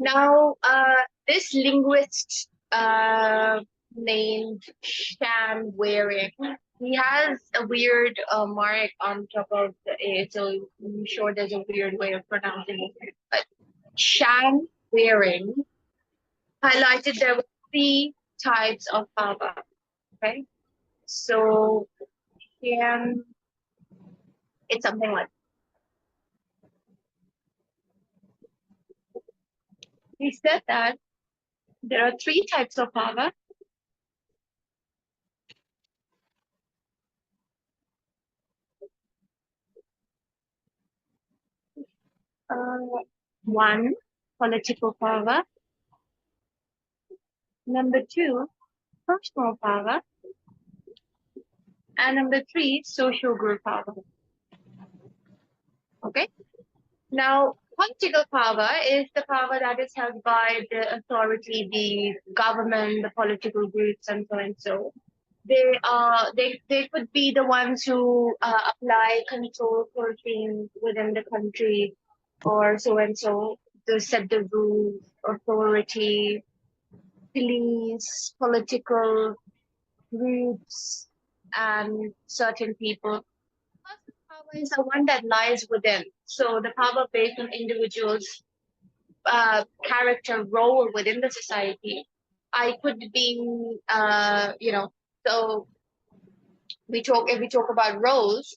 Now, this linguist named Shan Waring, he has a weird mark on top of the A, so I'm sure there's a weird way of pronouncing it. But Shan Waring highlighted there were three types of power. Okay, so Shan, it's something like he said that there are three types of power. One, political power. Number two, personal power. And number three, social group power. Okay. Now, political power is the power that is held by the authority, the government, the political groups, and so and so. They could be the ones who apply control for things within the country, or so and so. To set the rules, authority, police, political groups, and certain people. Personal power is the one that lies within. So the power based on individuals' character role within the society. I could be, so if we talk about roles,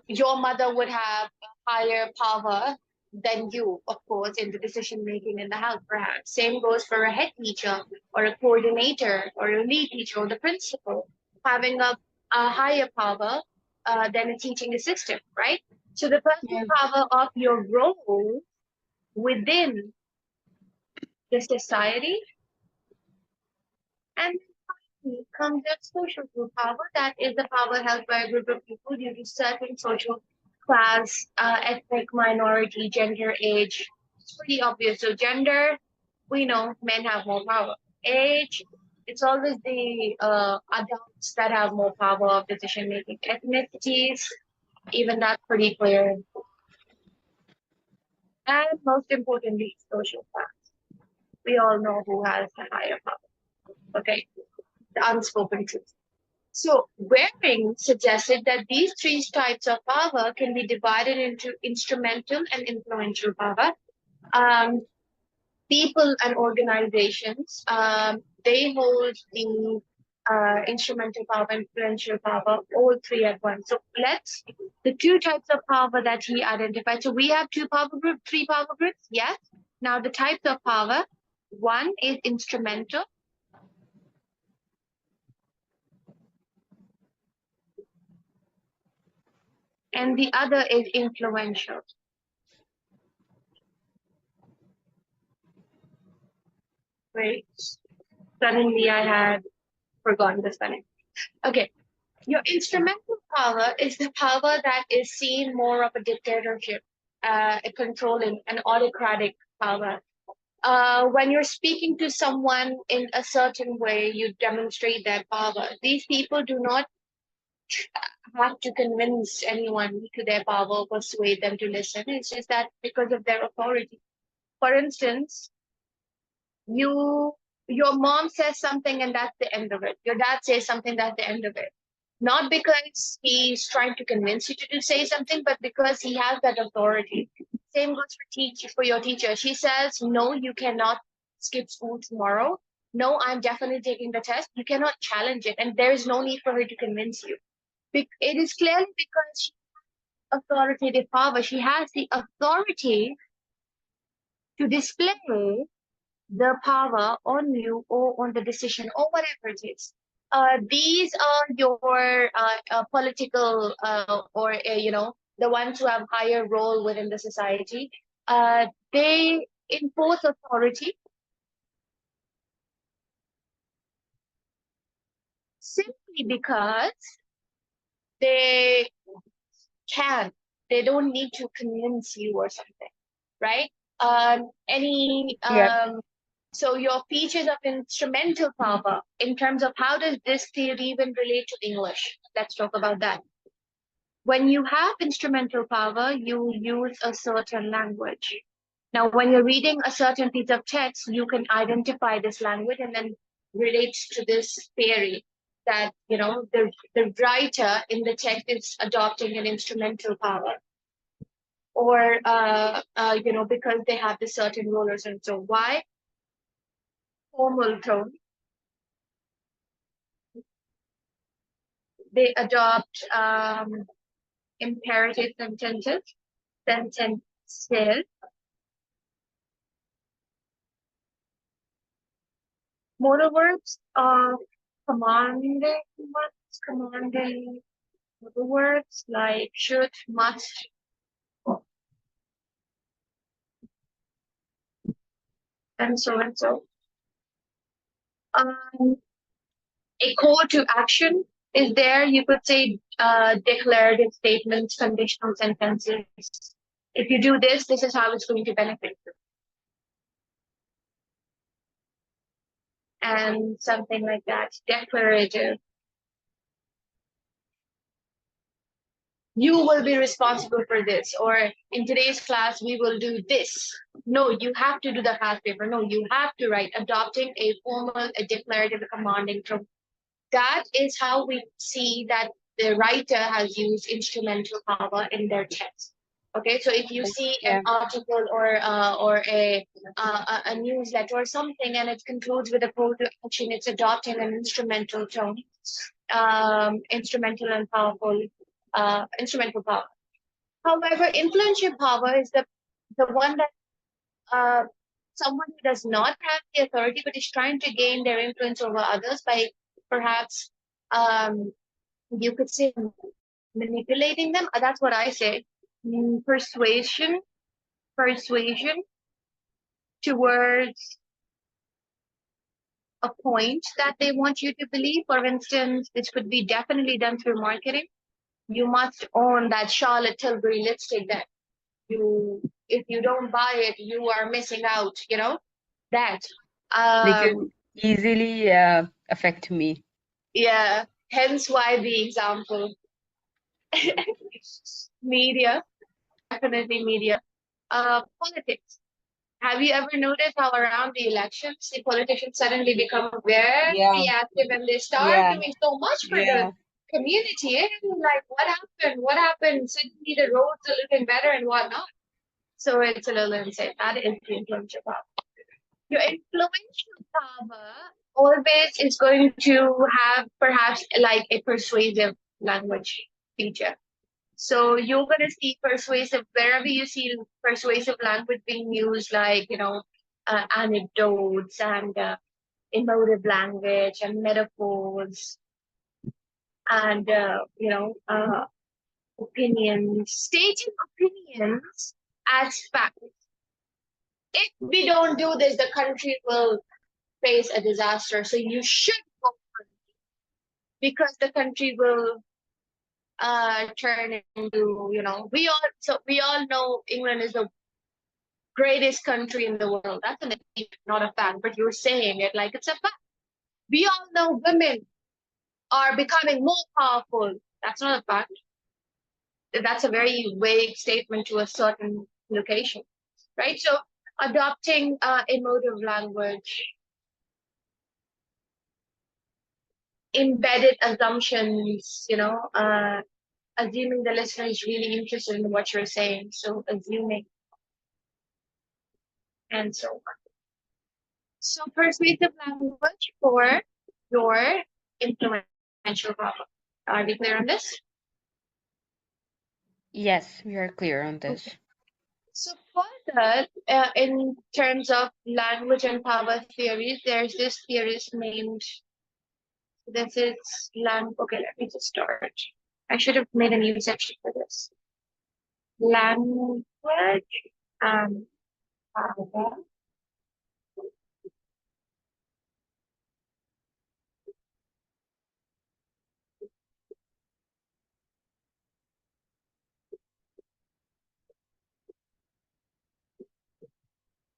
your mother would have higher power than you, of course, in the decision making in the house, perhaps. Same goes for a head teacher or a coordinator or a lead teacher or the principal having a higher power than a teaching assistant, right? So the personal Yes. power of your role within the society, and finally comes that social group power, that is the power held by a group of people due to certain social class, ethnic minority, gender, age. It's pretty obvious. So gender, we know men have more power. Age, it's always the adults that have more power of decision making. Ethnicities, even that's pretty clear. And most importantly, social class. We all know who has the higher power. Okay, the unspoken truth. So Waring suggested that these three types of power can be divided into instrumental and influential power. Um, People and organizations, they hold the instrumental power, influential power, all three at once. So the two types of power that he identified. So we have two power groups, three power groups, yes. Now the types of power, one is instrumental, and the other is influential. Wait, suddenly I had forgotten the spelling. Okay, your instrumental power is the power that is seen more of a dictatorship, a controlling, an autocratic power. When you're speaking to someone in a certain way, you demonstrate that power. These people do not have to convince anyone to their power, persuade them to listen. It's just that because of their authority. For instance, you your mom says something and that's the end of it. Your dad says something, that's the end of it. Not because he's trying to convince you to say something, but because he has that authority. Same goes for your teacher. She says, no, you cannot skip school tomorrow. No, I'm definitely taking the test. You cannot challenge it, and there is no need for her to convince you. It is clearly because she has authoritative power. She has the authority to display the power on you or on the decision or whatever it is. These are your political or the ones who have higher role within the society. They impose authority simply because they can. They don't need to convince you or something, right? Any Yeah. So your features of instrumental power in terms of how does this theory even relate to English? Let's talk about that. When you have instrumental power, you use a certain language. Now, when you're reading a certain piece of text, you can identify this language and then relates to this theory that, the writer in the text is adopting an instrumental power, or, because they have this certain role or something. So why formal tone? They adopt imperative sentences, modal verbs, commanding modal words like should, must, and so and so. A call to action is there. You could say declarative statements, conditional sentences. If you do this, this is how it's going to benefit you. And something like that, declarative. You will be responsible for this, or in today's class, we will do this. No, you have to do the past paper. No, you have to write, adopting a formal, a declarative, a commanding tone. That is how we see that the writer has used instrumental power in their text. Okay, so if you see an article or a newsletter or something, and it concludes with a call to action, it's adopting an instrumental tone, instrumental and powerful, instrumental power. However, influential power is the one that someone who does not have the authority but is trying to gain their influence over others by perhaps you could say manipulating them. That's what I say. Persuasion towards a point that they want you to believe. For instance, this could be definitely done through marketing. You must own that Charlotte Tilbury lipstick that if you don't buy it, you are missing out, that. They can easily affect me. Yeah, hence why the example. Media, definitely media. Politics. Have you ever noticed how around the elections, the politicians suddenly become very Yeah, active and they start yeah, doing so much for the yeah. community? And like, what happened? What happened? Suddenly the roads are looking better and whatnot. So it's a little insane. That is the influential power. Your influential power always is going to have perhaps like a persuasive language feature. So you're going to see persuasive, wherever you see persuasive language being used, like, anecdotes and emotive language and metaphors and, opinions, stating opinions as fact. If we don't do this, the country will face a disaster. So you should vote for it because the country will turn into, we all know England is the greatest country in the world. That's an opinion, not a fact, but you're saying it like it's a fact. We all know women are becoming more powerful. That's not a fact. That's a very vague statement to a certain location, right? So adopting emotive language, embedded assumptions, assuming the listener is really interested in what you're saying. So assuming and so on. So persuasive language for your influential power. Are we clear on this? Yes, we are clear on this. Okay. So further, in terms of language and power theories, there's this theorist named, this is okay, let me just start. I should have made a new section for this. Language and power.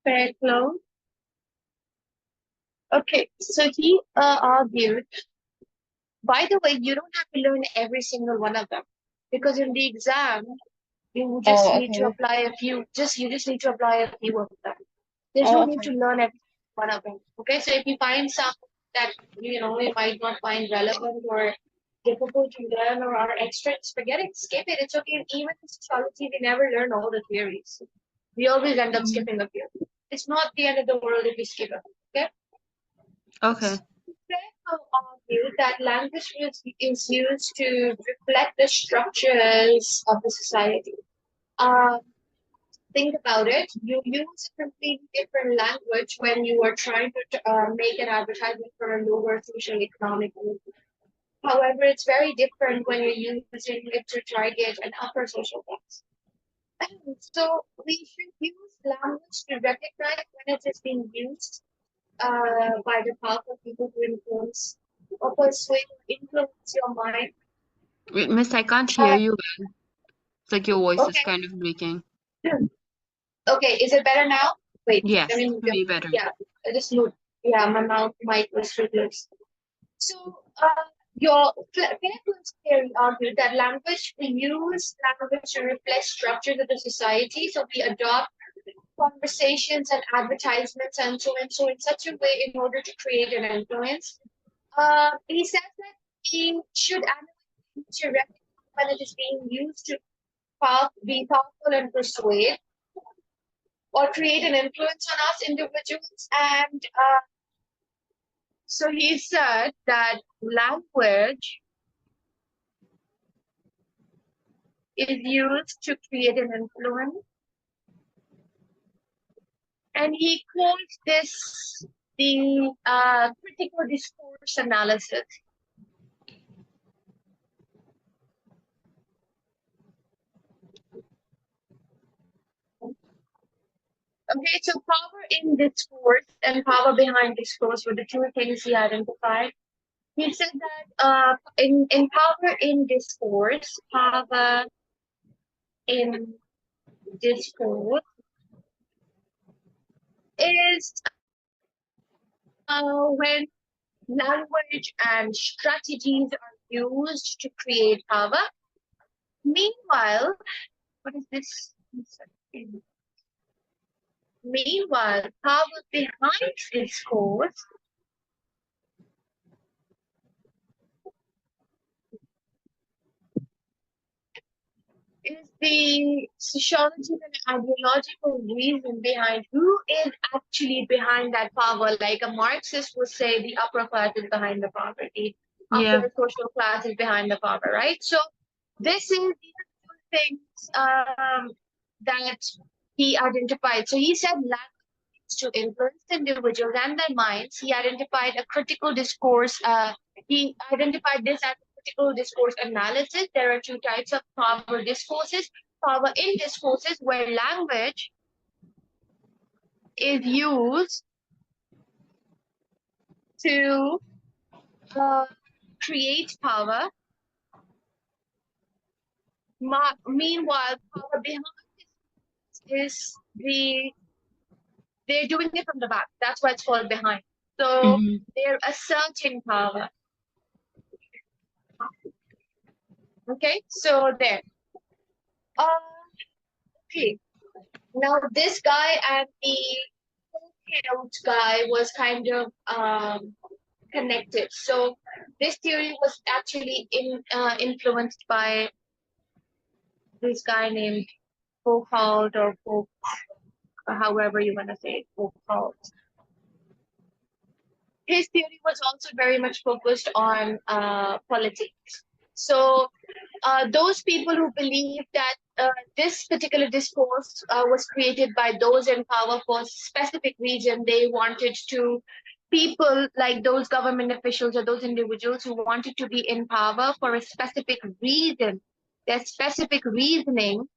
Very close. Okay, so he argued, by the way, you don't have to learn every single one of them because in the exam, You just Oh, need to okay. apply a few. You just need to apply a few of them. There's Oh, no need okay. to learn every one of them. Okay, so if you find some that you might not find relevant or difficult to learn or are extra, forget it, skip it. It's okay. Even in sociology, we never learn all the theories. We always end up Mm, skipping a few. It's not the end of the world if we skip it. Okay. okay. Then I'll argue that language is used to reflect the structures of the society. Um, think about it. You use a completely different language when you are trying to make an advertisement for a lower social economic group. However, it's very different when you're using it to target an upper social class. So we should use language to recognize when it is being used by the powerful people to influence or persuade or influence your mind. Wait, Miss, I can't hear Uh, you. It's like your voice is okay. kind of breaking. Okay, is it better now? Wait, let Yes, me move it. way better. Yeah, I just moved. Yeah, my mouth mic was too close. So, your Fairclough theory argued that we use language to reflect structures of the society. So we adopt conversations and advertisements and so in such a way in order to create an influence. He says that we should analyze to recognize when it is being used to be powerful and persuade or create an influence on us individuals. And so he said that language is used to create an influence. And he calls this the critical discourse analysis. Okay, so power in discourse and power behind discourse were the two things he identified. He said that in power in discourse, power in discourse is when language and strategies are used to create power. Meanwhile, what is this? Meanwhile, power behind discourse is the sociological and ideological reason behind who is actually behind that power. Like a Marxist would say the upper class is behind the poverty, Yeah. upper social class is behind the power, right? So these are two things that he identified. So he said language to influence individuals and their minds. He identified a critical discourse. He identified this as a critical discourse analysis. There are two types of power discourses. Power in discourses where language is used to create power. Meanwhile, power behind is they're doing it from the back. That's why it's called behind. So Mm-hmm. they're asserting power. Okay, so there. Uh, okay. Now this guy and the cold guy was kind of connected. So this theory was actually influenced by this guy named Foucault or Foucault, however you want to say it, Foucault. His theory was also very much focused on politics. So those people who believe that this particular discourse was created by those in power for a specific reason, they wanted to people like those government officials or those individuals who wanted to be in power for a specific reason. Their specific reasoning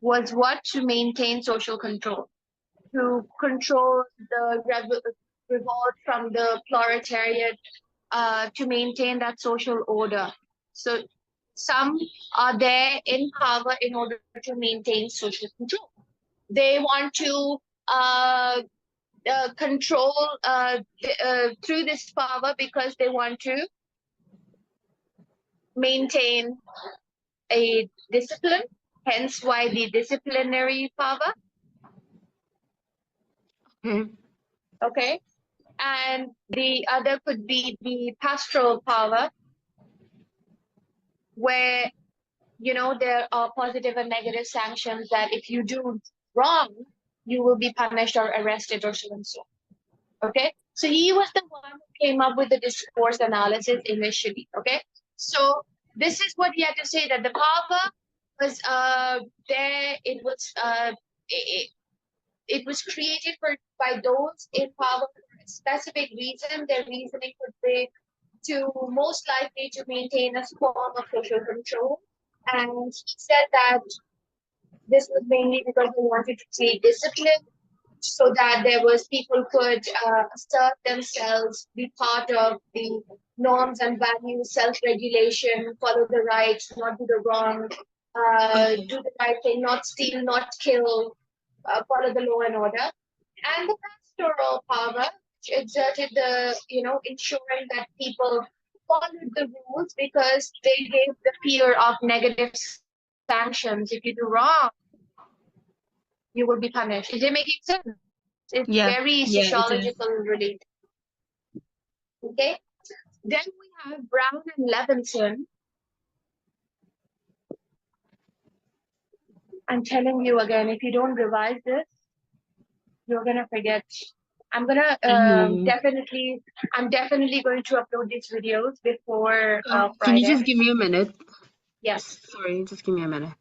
was what to maintain social control, to control the revolt from the proletariat, to maintain that social order. So some are there in power in order to maintain social control. They want to control through this power because they want to maintain a discipline, hence why the disciplinary power. Okay. Okay. And the other could be the pastoral power, where, there are positive and negative sanctions that if you do wrong, you will be punished or arrested or so and so. Okay. So he was the one who came up with the discourse analysis initially. Okay. So this is what he had to say, that the power was there. It was created by those in power for a specific reason. Their reasoning could be to most likely to maintain a form of social control. And he said that this was mainly because they wanted to create discipline so that there was people could assert themselves, be part of the norms and values, self-regulation, follow the right, not do the wrong, Okay. do the right thing, not steal, not kill, follow the law and order. And the pastoral power, which exerted ensuring that people followed the rules because they gave the fear of negative sanctions. If you do wrong, you will be punished. Is it making sense? It's Yeah. very Yeah, it is. sociological related. Okay. Then we have Brown and Levinson. I'm telling you again, if you don't revise this, you're gonna forget. I'm gonna I know. I'm definitely going to upload these videos before Can you Friday. just give me a minute? Yeah. Sorry, just give me a minute.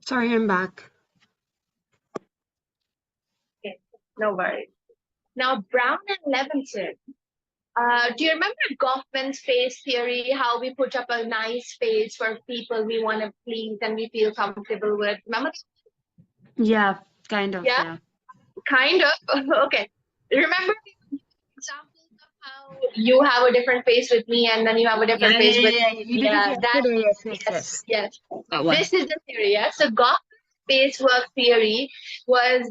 Sorry, I'm back. Okay. No worries. Now Brown and Levinson. Do you remember Goffman's face theory? How we put up a nice face for people we want to please and we feel comfortable with. Remember? Yeah, kind of, Yeah, yeah. kind of. Okay. Remember examples of how you have a different face with me and then you have a different Yeah, face yeah, with, yeah, yeah. You did it yeah, that, yesterday. Yes, yes, yes, yes. yes. That one. This is the theory, yeah. So Goffman's spacework theory was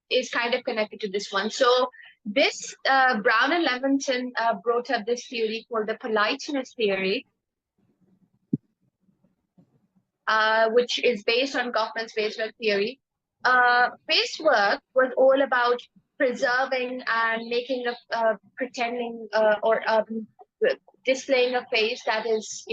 is kind of connected to this one. So this Brown and Levinson brought up this theory called the politeness theory, which is based on Goffman's spacework theory. Spacework was all about preserving and making a pretending or displaying a face that is,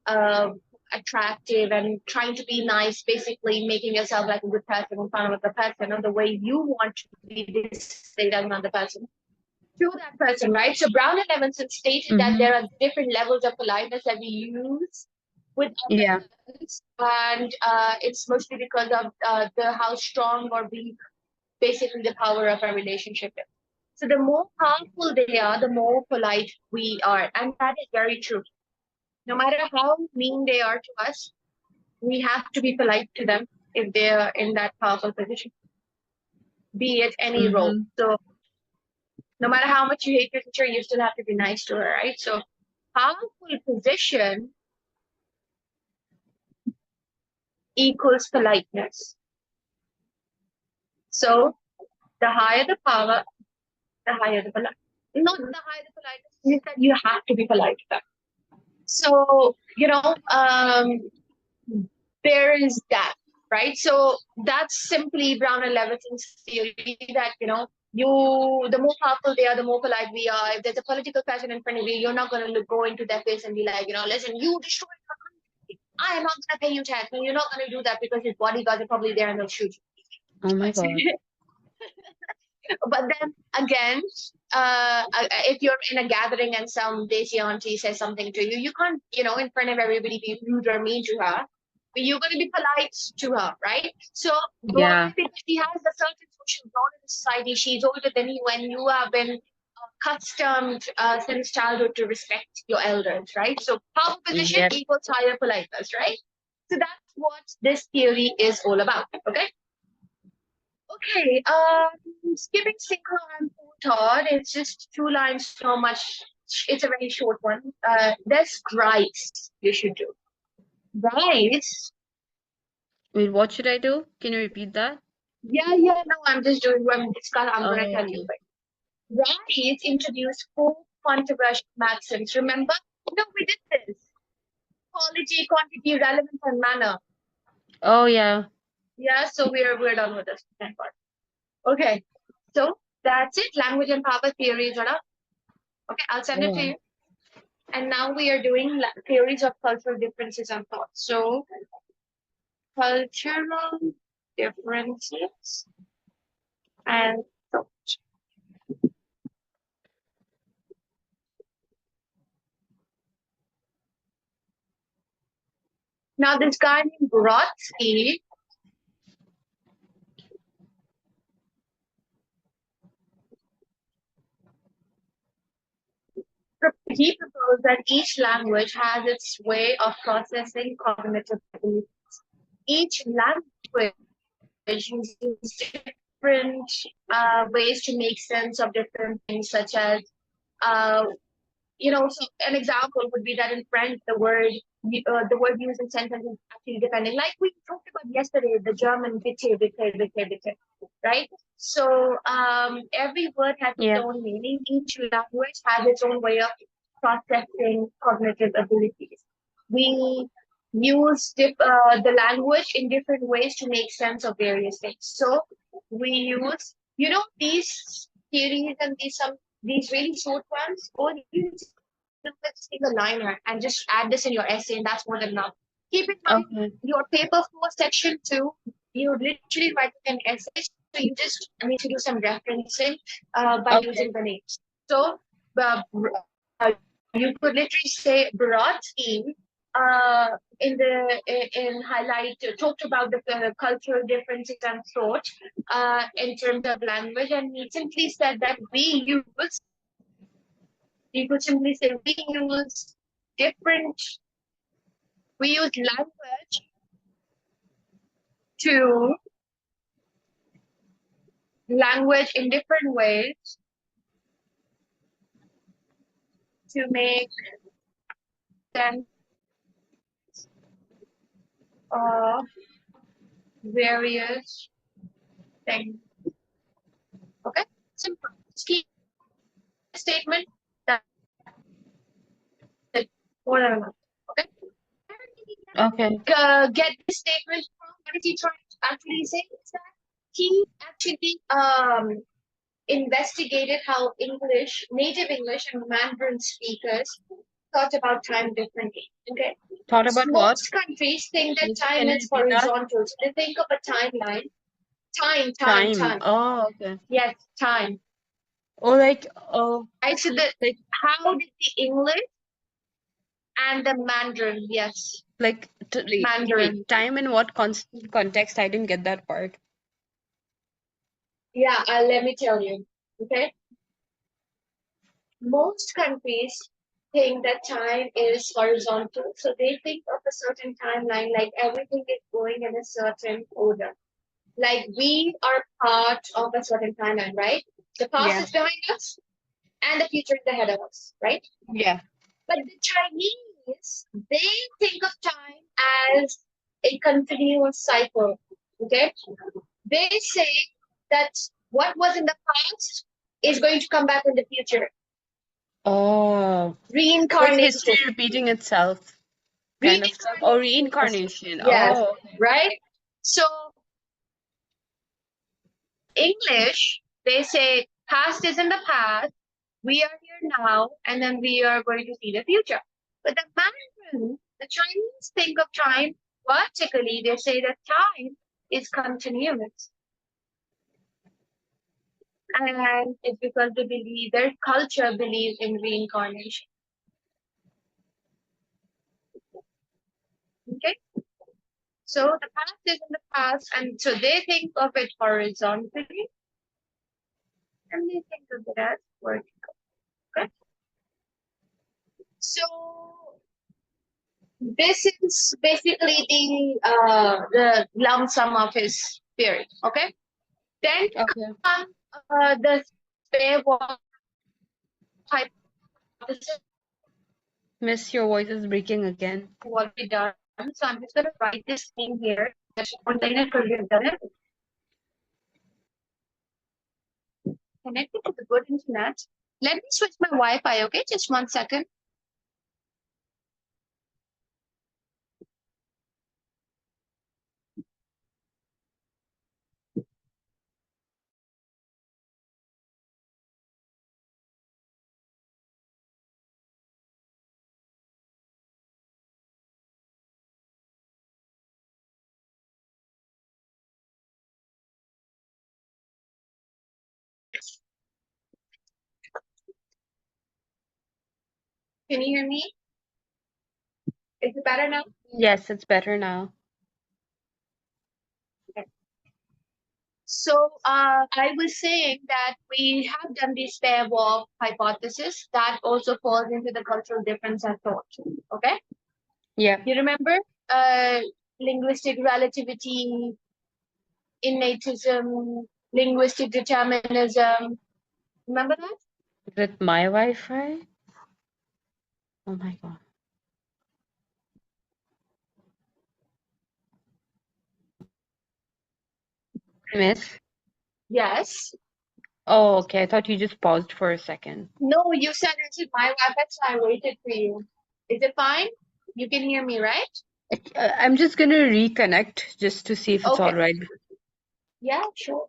uh, attractive and trying to be nice, basically making yourself like a good person in front of the person or the way you want to be displayed as another person to that person, right? So Brown and Levinson stated that Mm-hmm. there are different levels of politeness that we use with Yeah. others, and it's mostly because of the how strong or weak, basically the power of our relationship is. So the more powerful they are, the more polite we are, and that is very true. No matter how mean they are to us, we have to be polite to them if they are in that powerful position, be it any role. Mm-hmm. So no matter how much you hate your teacher, you still have to be nice to her, right? So powerful position equals politeness. So the higher the power, the higher the polite. Not the higher the politeness, means that you have to be polite to them. So, there is that, right? So that's simply Brown and Levinson's theory that, the more powerful they are, the more polite we are. If there's a political person in front of you, you're not going to go into their face and be like, listen, you destroyed our country. I am not going to pay you tax. And you're not going to do that because his bodyguards are probably there and they'll shoot Oh my you. God. But then again, if you're in a gathering and some Desi auntie says something to you, you can't, in front of everybody be rude or mean to her. But you're going to be polite to her, right? So why? Yeah. Because she has a certain social role in society. She's older than you, and you have been accustomed since childhood to respect your elders, right? So power position Yep. equals higher politeness, right? So that's what this theory is all about. Okay. Okay, skipping single and thought, it's just two lines, so much. It's a very short one. There's rice you should do. Rice? Wait, what should I do? Can you repeat that? Yeah, no, I'm just doing, I'm gonna Oh, tell you. okay. But Rice introduced four controversial maxims. Remember? No, we did this. Quality, quantity, relevance, and manner. Oh, yeah. Yeah, so we're done with this. Thank God. Okay, so that's it. Language and power theory, Jada. Okay, I'll send it to Oh, you. And now we are doing theories of cultural differences and thoughts. So, cultural differences and thought. Now, this guy named Brodsky, he proposed that each language has its way of processing cognitive abilities. Each language uses different ways to make sense of different things, such as uh, so an example would be that in French, the word used in sentence is actually depending. Like we talked about yesterday, the German bitte, right? So every word has its yeah. own meaning. Each language has its own way of processing cognitive abilities. We use the language in different ways to make sense of various things. So we use, these theories and these really short ones, or you just take a liner and just add this in your essay, and that's more than enough. Keep in mind, Okay. your paper 4 section 2, you literally write an essay, so you just need to do some referencing by Okay. using the names. So uh, uh, you could literally say broad scheme in highlight talked about the cultural differences and thought in terms of language, and he simply said that you could simply say different we use language to language in different ways to make sense of various things. Okay, simple. Key statement that more than enough. Okay. Okay. Get this statement from what is he trying to actually say is that he actually investigated how native English and Mandarin speakers thought about time differently. Okay. Thought about what? Most countries think that Miss, time can you is repeat that? horizontal. So they think of a timeline. Time. Time. Oh, okay. Yes, time. Oh, oh, Right. So like, how did the English and the Mandarin, yes, wait, Mandarin. time in what context? I didn't get that part. Yeah, let me tell you. Okay. Most countries think that time is horizontal. So they think of a certain timeline, like everything is going in a certain order. Like we are part of a certain timeline, right? The past Yeah. is behind us and the future is ahead of us, right? Yeah. But the Chinese, they think of time as a continuous cycle. Okay? They say that what was in the past is going to come back in the future. Oh, so it's Reincarnation. history repeating itself, kind of stuff. Or Reincarnation. Yes. reincarnation. Yes. Oh, Right? So English, they say past is in the past, we are here now, and then we are going to see the future. But the Mandarin, the Chinese think of time vertically. They say that time is continuous. And it's because they believe, their culture believes in reincarnation. Okay? So the past is in the past, and so they think of it horizontally, and they think of it as vertical. Okay? So this is basically the lump sum of his theory. Okay. Then okay. comes the spare wall hypothesis. Miss, your voice is breaking again. Already done. So I'm just going to write this thing here. Just contain it because we've done it. Connected to the good internet. Let me switch my Wi-Fi. Okay, just 1 second. Can you hear me? Is it better now? Yes, it's better now. Okay. So I was saying that we have done the spare wall hypothesis that also falls into the cultural difference and thought. Okay, Yeah. you remember uh, linguistic relativity, innatism, linguistic determinism. Remember that? With my Wi-Fi? Oh my God. Miss? Yes. Oh, okay. I thought you just paused for a second. No, you said it's my Wi-Fi, so I waited for you. Is it fine? You can hear me, right? I'm just gonna reconnect just to see if it's all Okay. right. Yeah, sure.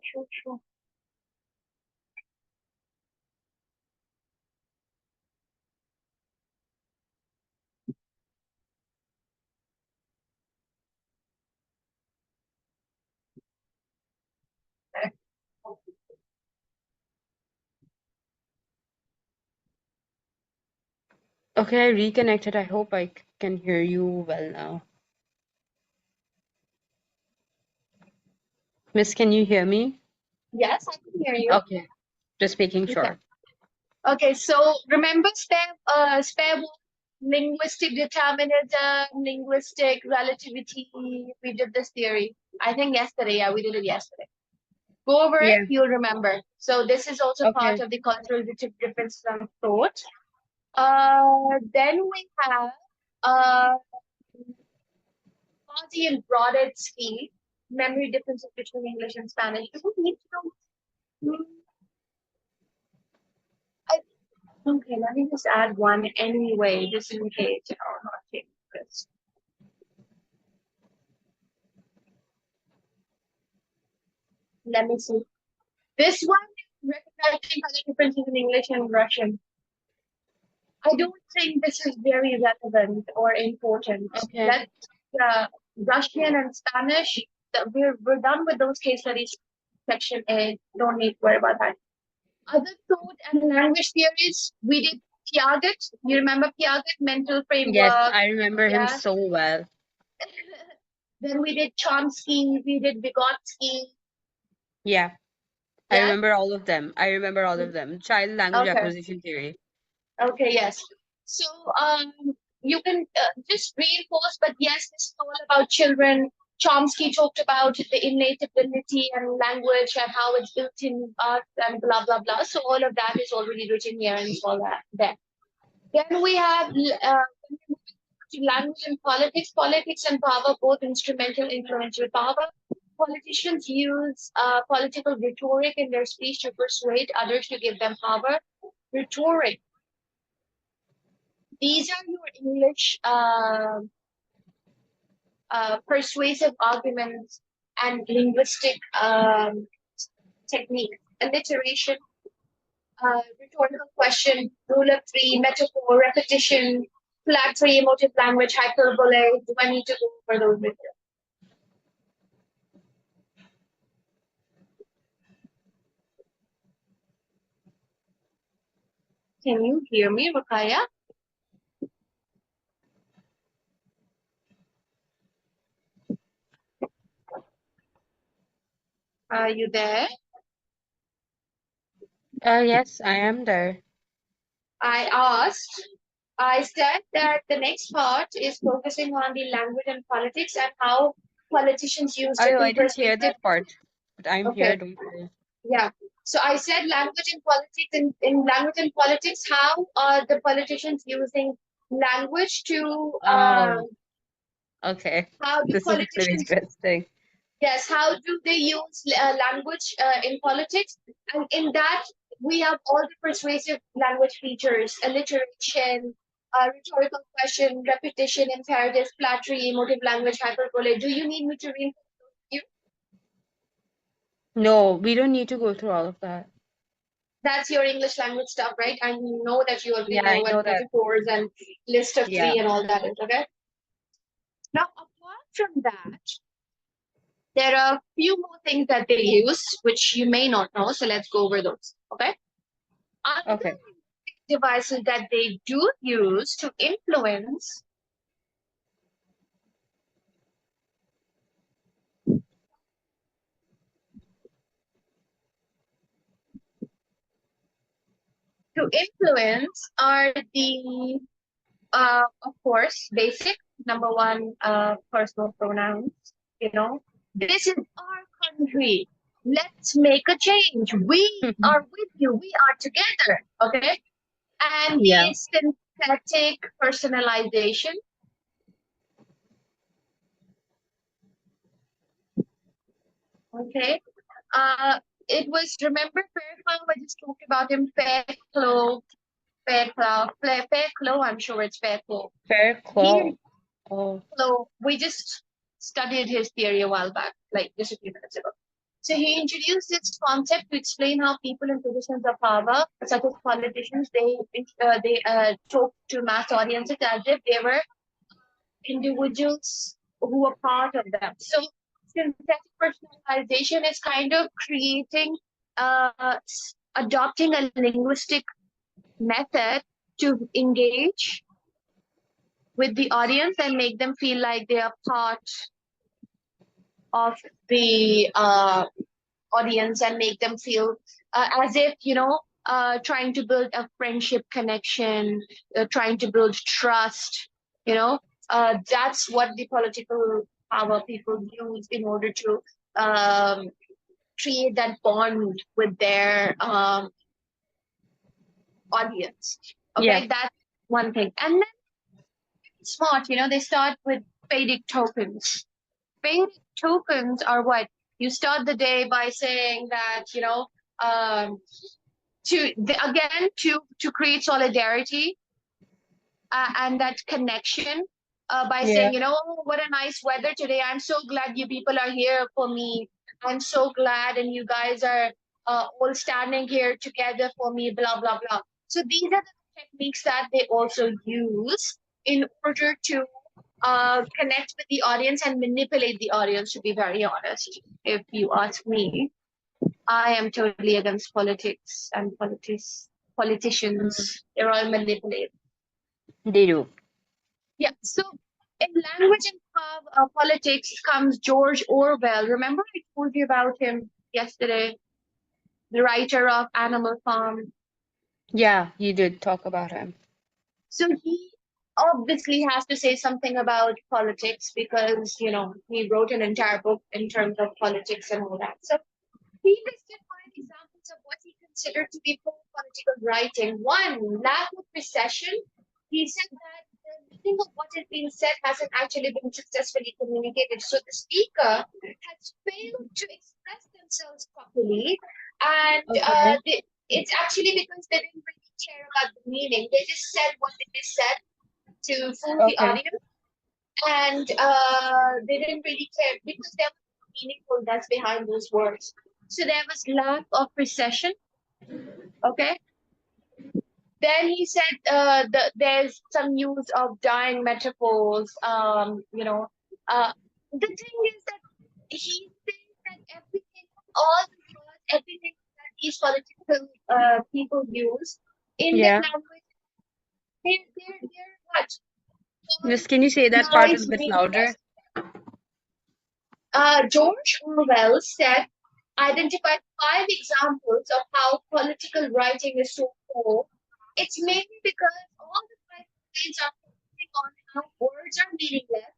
Okay, I reconnected. I hope I can hear you well now. Miss, can you hear me? Yes, I can hear you. Okay, just making Okay. sure. Okay, so remember spare linguistic determinism, linguistic relativity. We did this theory. I think yesterday. Yeah, we did it yesterday. Go over it, Yeah, you'll remember. So this is also part okay. of the cultural difference from thought. Then we have Aussie and Broadhead memory differences between English and Spanish. Do we need to know? Okay, let me just add one anyway, just in case, not take this. Let me see. This one recognizing color differences in English and Russian. I don't think this is very relevant or important. Okay. Let Russian and Spanish, we're done with those case studies. Section A, don't need to worry about that. Other thought and language theories, we did Piaget. You remember Piaget, mental Yes, framework? I remember him Yeah. so well. Then we did Chomsky, we did Vygotsky. Yeah, I Yeah. remember all of them. I remember all of them. Child language Okay. acquisition theory. Okay. Yes. So you can just reinforce, but yes, this is all about children. Chomsky talked about the innate ability and language and how it's built in us and blah blah blah. So all of that is already written here and it's all that there. Then we have to language and politics. Politics and power, both instrumental, influential power. Politicians use political rhetoric in their speech to persuade others to give them power. Rhetoric. These are your English persuasive arguments and linguistic techniques. Alliteration, rhetorical question, rule of three, metaphor, repetition, flattery, emotive language, hyperbole. Do I need to go over those with you? Can you hear me, Rakaya? Are you there? Yes, I am there. I said that the next part is focusing on the language and politics and how politicians use Oh, I different didn't hear perspectives. that part, but I'm here, Okay, don't worry. yeah. So I said language and politics. In language and politics, how are the politicians using language to Oh, okay. how do This is really politicians interesting. yes, how do they use language in politics? And in that, we have all the persuasive language features, alliteration, rhetorical question, repetition, imperatives, flattery, emotive language, hyperbole. Do you need me to read you? No, we don't need to go through all of that. That's your English language stuff, right? I know that you already Yeah, I know what know that. metaphors and list of Yeah. three and all that is, okay? Now, apart from that, there are a few more things that they use, which you may not know. So let's go over those, okay? Other Okay. devices that they do use to influence are the of course basic number one personal pronouns. You know, this is our country. Let's make a change. We are with you. We are together. Okay, and Yeah. the synthetic personalization. Okay, it was remember Fairclough. I just talked about him. Fairclough. I'm sure it's Fairclough. Fair He claw. Oh, So we just studied his theory a while back, like just a few minutes ago. So he introduced this concept to explain how people in positions of power, such as politicians, they talk to mass audiences as if they were individuals who are part of them. So synthetic personalization is kind of creating, adopting a linguistic method to engage with the audience and make them feel like they are part of the audience and make them feel as if trying to build a friendship connection, trying to build trust. That's what the political power people use in order to um, create that bond with their audience. yeah. Okay, that's one thing. And then smart, they start with Vedic tokens. Paying tokens are what you start the day by saying that again to create solidarity and that connection by Yeah. saying "Oh, what a nice weather today. I'm so glad you people are here for me. I'm so glad and you guys are all standing here together for me, blah, blah, blah. So these are the techniques that they also use in order to connect with the audience and manipulate the audience, to be very honest. If you ask me, I am totally against politics and Mm. politicians. They're all manipulated. They do. Yeah. So in language and politics comes George Orwell. Remember I told you about him yesterday, the writer of Animal Farm. Yeah, you did talk about him. So he obviously has to say something about politics because, he wrote an entire book in terms of politics and all that. So he listed 5 examples of what he considered to be poor political writing. One, lack of precision. He said that the meaning of what is being said hasn't actually been successfully communicated. So the speaker has failed to express themselves properly, and Okay. it's actually because they didn't really care about the meaning. They just said what they said to fool the Okay. audience, and they didn't really care because there was meaningfulness behind those words. So there was lack of precision. Okay. Then he said there's some use of dying metaphors. The thing is that he thinks that everything, all the words, everything that these political people use in their Yeah. language, they're what? Just can you say that part a Nice, bit meaningless. louder? George Orwell said, identified 5 examples of how political writing is so poor. It's mainly because all the 5 complaints are focusing on how words are meaningless.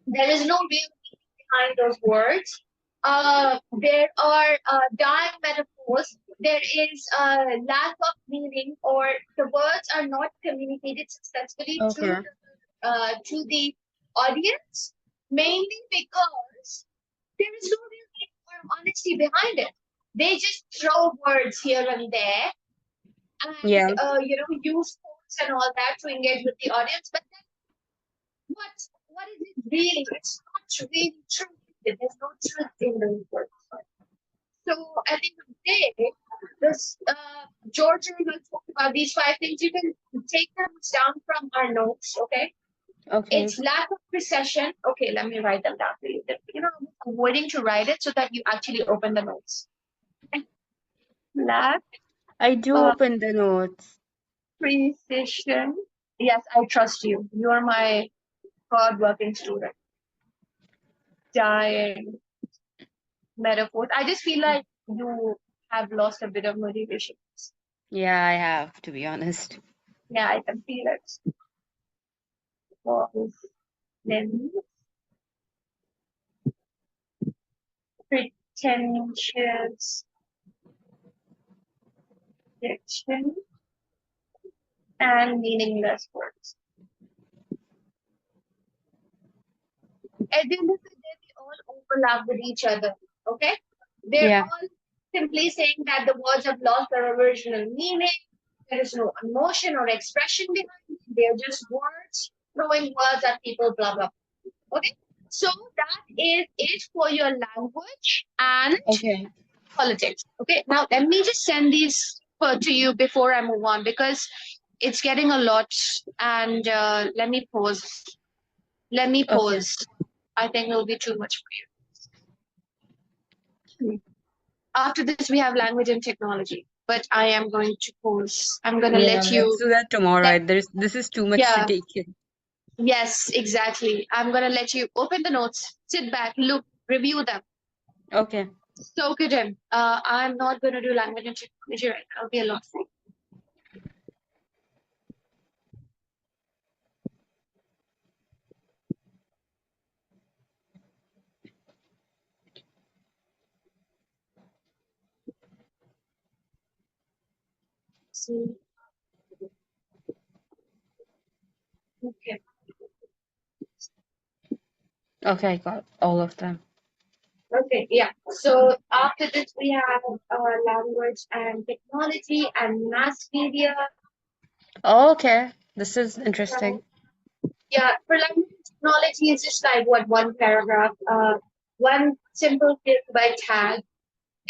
There is no real meaning behind those words. There are dying metaphors. There is a lack of meaning, or the words are not communicated successfully Okay. to the audience, mainly because there is no real meaning or honesty behind it. They just throw words here and there, and Yeah. use quotes and all that to engage with the audience. But then what is it really? It's not really true. There's no truth in those words. So at the end of the day, this George will talk about these 5 things. You can take them down from our notes, okay? Okay. It's lack of precision. Okay, let me write them down for you. I'm avoiding to write it so that you actually open the notes. Lack I do of open the notes. precision. Yes, I trust you. You're my hard-working student. Dying metaphors. I just feel like you have lost a bit of motivation. Yeah, I have, to be honest. Yeah, I can feel it. Was then pretentious diction and meaningless words. At the end of the day, they all overlap with each other. Okay? They're Yeah. all simply saying that the words have lost their original meaning. There is no emotion or expression behind it. They're just words, throwing words at people, blah, blah. Okay? So that is it for your language and Okay. politics. Okay? Now, let me just send these to you before I move on because it's getting a lot. And let me pause. Let me Okay. pause. I think it'll be too much for you. After this, we have language and technology. But I am going to pause. I'm going to Yeah, let let's you. do that tomorrow. Let, This is too much to yeah, take in. yes, exactly. I'm going to let you open the notes, sit back, look, review them. Okay. Soak it in. I'm not going to do language and technology right now. It'll be a lot for you. So, okay. Okay, I got all of them. Okay, yeah. So after this, we have language and technology and mass media. Oh, okay. This is Uh, interesting. yeah, for language and technology, it's just like one paragraph, one simple fill by tag.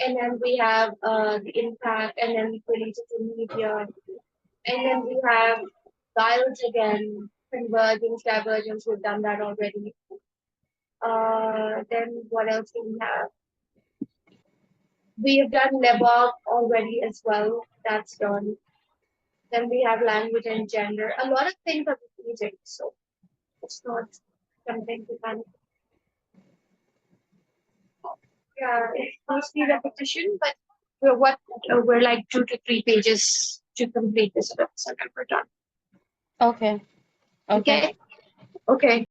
and then we have the impact, and then political media, and then we have dials again, convergence, divergence. We've done that already. Then what else do we have? We have done Lebov already as well. That's done. Then we have language and gender. A lot of things are repeating, so it's not something to kind of, yeah, it's mostly repetition, but we're like 2 to 3 pages to complete this book, so then we're done. Okay. Okay. Okay. Okay.